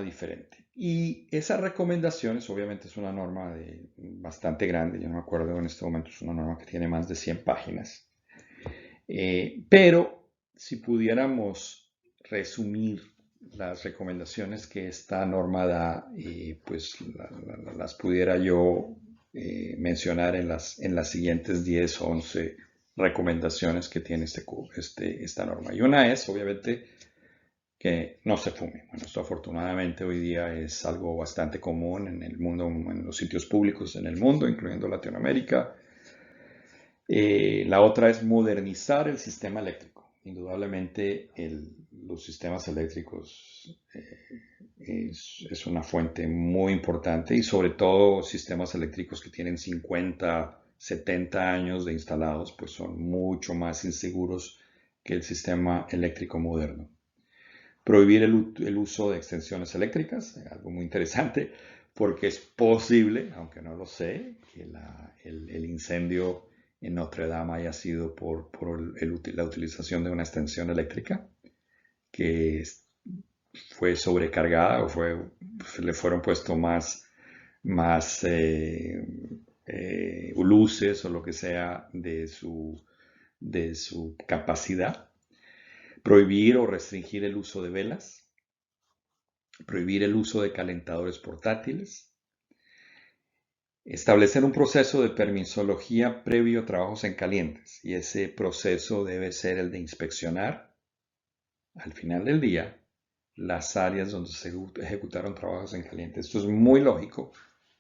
diferente. Y esas recomendaciones, obviamente es una norma bastante grande, yo no me acuerdo en este momento, es una norma que tiene más de 100 páginas. Pero si pudiéramos resumir las recomendaciones que esta norma da, pues las pudiera yo mencionar en las siguientes 10 o 11 recomendaciones que tiene esta norma. Y una es, obviamente, que no se fume. Bueno, esto afortunadamente hoy día es algo bastante común en el mundo, en los sitios públicos en el mundo, incluyendo Latinoamérica. La otra es modernizar el sistema eléctrico. Indudablemente los sistemas eléctricos es una fuente muy importante, y sobre todo sistemas eléctricos que tienen 50, 70 años de instalados, pues son mucho más inseguros que el sistema eléctrico moderno. Prohibir el uso de extensiones eléctricas, algo muy interesante, porque es posible, aunque no lo sé, que el incendio en Notre Dame haya sido por la utilización de una extensión eléctrica que fue sobrecargada o le fueron puestos más luces o lo que sea de su capacidad. Prohibir o restringir el uso de velas. Prohibir el uso de calentadores portátiles. Establecer un proceso de permisología previo a trabajos en calientes, y ese proceso debe ser el de inspeccionar al final del día las áreas donde se ejecutaron trabajos en caliente. Esto es muy lógico,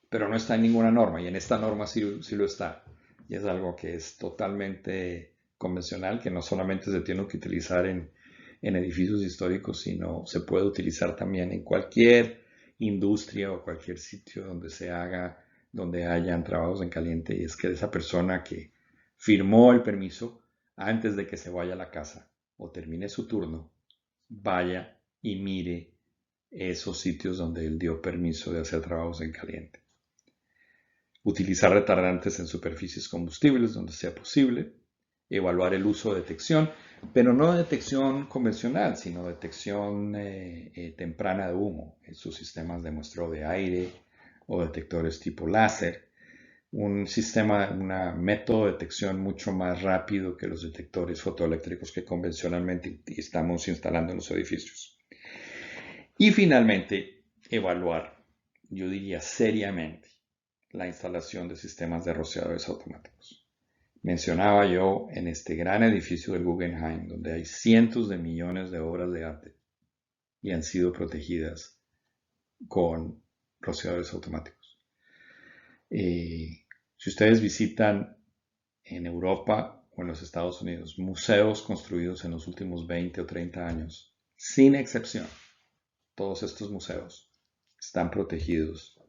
pero no está en ninguna norma, y en esta norma sí lo está. Y es algo que es totalmente convencional, que no solamente se tiene que utilizar en edificios históricos, sino se puede utilizar también en cualquier industria o cualquier sitio donde hayan trabajos en caliente. Y es que esa persona que firmó el permiso, antes de que se vaya a la casa o termine su turno, vaya y mire esos sitios donde él dio permiso de hacer trabajos en caliente. Utilizar retardantes en superficies combustibles donde sea posible. Evaluar el uso de detección, pero no detección convencional, sino detección temprana de humo, sus sistemas de muestreo de aire o detectores tipo láser. un sistema, un método de detección mucho más rápido que los detectores fotoeléctricos que convencionalmente estamos instalando en los edificios. Y finalmente, evaluar, yo diría seriamente, la instalación de sistemas de rociadores automáticos. Mencionaba yo en este gran edificio del Guggenheim, donde hay cientos de millones de obras de arte y han sido protegidas con rociadores automáticos. Si ustedes visitan en Europa o en los Estados Unidos museos construidos en los últimos 20 o 30 años, sin excepción, todos estos museos están protegidos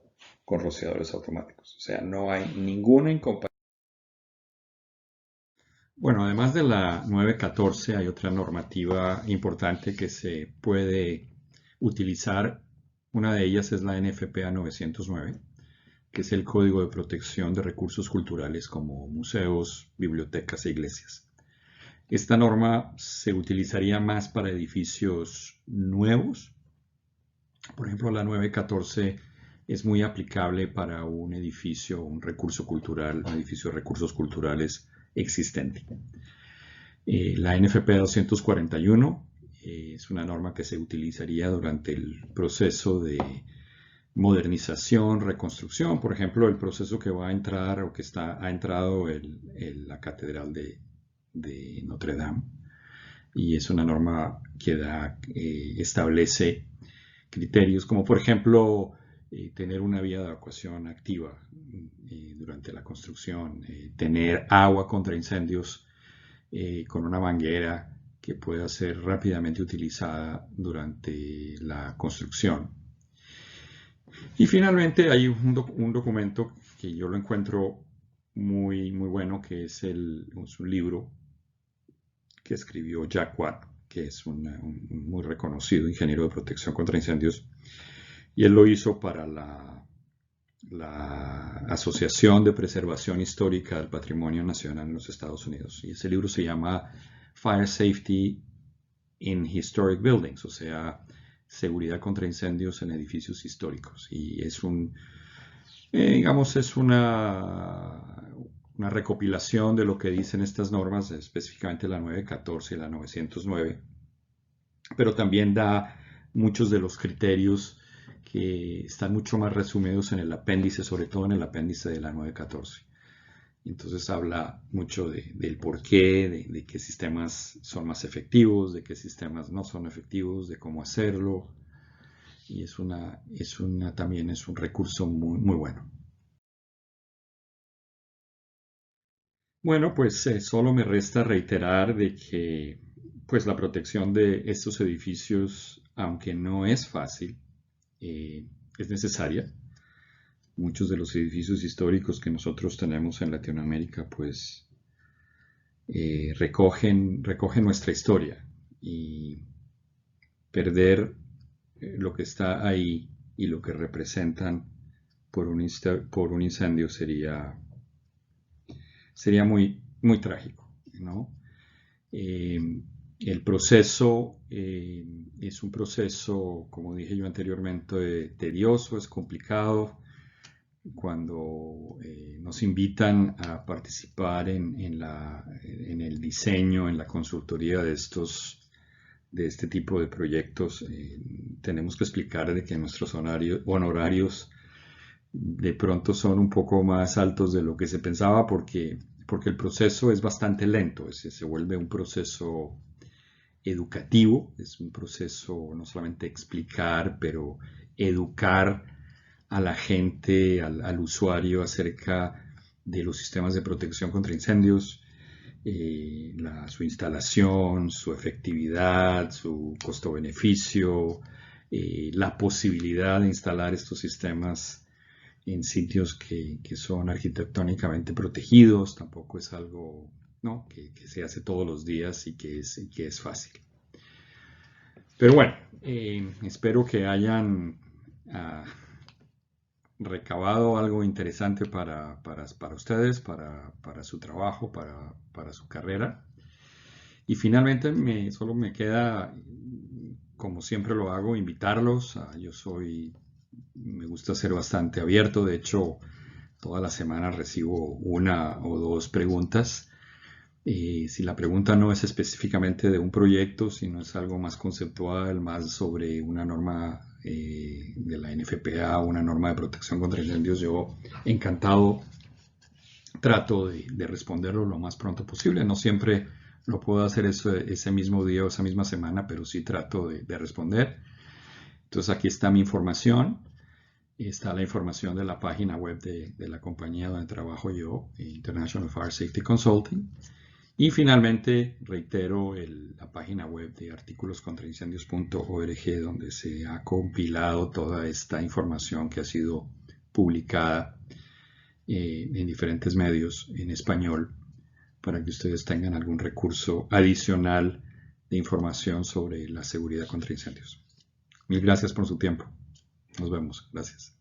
con rociadores automáticos. O sea, no hay ninguna incompatibilidad. Bueno, además de la 914 hay otra normativa importante que se puede utilizar. Una de ellas es la NFPA 909, que es el Código de Protección de Recursos Culturales como museos, bibliotecas e iglesias. Esta norma se utilizaría más para edificios nuevos. Por ejemplo, la 914 es muy aplicable para un edificio, un recurso cultural, un edificio de recursos culturales existente. La NFPA 241 es una norma que se utilizaría durante el proceso de modernización, reconstrucción, por ejemplo, el proceso que va a entrar o que ha entrado la Catedral de Notre Dame, y es una norma que establece criterios como, por ejemplo, tener una vía de evacuación activa durante la construcción, tener agua contra incendios con una manguera que pueda ser rápidamente utilizada durante la construcción. Y finalmente hay un documento que yo lo encuentro muy, muy bueno, que es un libro que escribió Jack Watt, que es un muy reconocido ingeniero de protección contra incendios, y él lo hizo para la Asociación de Preservación Histórica del Patrimonio Nacional en los Estados Unidos. Y ese libro se llama Fire Safety in Historic Buildings, o sea, seguridad contra incendios en edificios históricos. Y es es una recopilación de lo que dicen estas normas, específicamente la 914 y la 909, pero también da muchos de los criterios que están mucho más resumidos en el apéndice, sobre todo en el apéndice de la 914. Entonces habla mucho del porqué, de qué sistemas son más efectivos, de qué sistemas no son efectivos, de cómo hacerlo. Y también es un recurso muy, muy bueno. Bueno, pues solo me resta reiterar de que pues la protección de estos edificios, aunque no es fácil, es necesaria. Muchos de los edificios históricos que nosotros tenemos en Latinoamérica pues recogen nuestra historia, y perder lo que está ahí y lo que representan por un incendio sería muy, muy trágico, ¿no? El proceso es un proceso, como dije yo anteriormente, tedioso, es complicado. Cuando nos invitan a participar en el diseño, en la consultoría de este tipo de proyectos, tenemos que explicar de que nuestros honorarios de pronto son un poco más altos de lo que se pensaba, porque el proceso es bastante lento, se vuelve un proceso educativo, es un proceso no solamente explicar, pero educar a la gente, al usuario acerca de los sistemas de protección contra incendios, su instalación, su efectividad, su costo-beneficio, la posibilidad de instalar estos sistemas en sitios que son arquitectónicamente protegidos. Tampoco es algo, ¿no?, que se hace todos los días y que es fácil. Pero bueno, espero que hayan recabado algo interesante para ustedes, para su trabajo, para su carrera. Y finalmente solo me queda, como siempre lo hago, invitarlos. Me gusta ser bastante abierto. De hecho, Toda la semana recibo una o dos preguntas. Si la pregunta no es específicamente de un proyecto, sino es algo más conceptual, más sobre una norma de la NFPA, una norma de protección contra incendios, yo encantado trato de responderlo lo más pronto posible. No siempre lo puedo hacer ese mismo día o esa misma semana, pero sí trato de responder. Entonces aquí está mi información. Está la información de la página web de la compañía donde trabajo yo, International Fire Safety Consulting. Y finalmente reitero la página web de artículoscontraincendios.org, donde se ha compilado toda esta información que ha sido publicada en diferentes medios en español, para que ustedes tengan algún recurso adicional de información sobre la seguridad contra incendios. Mil gracias por su tiempo. Nos vemos. Gracias.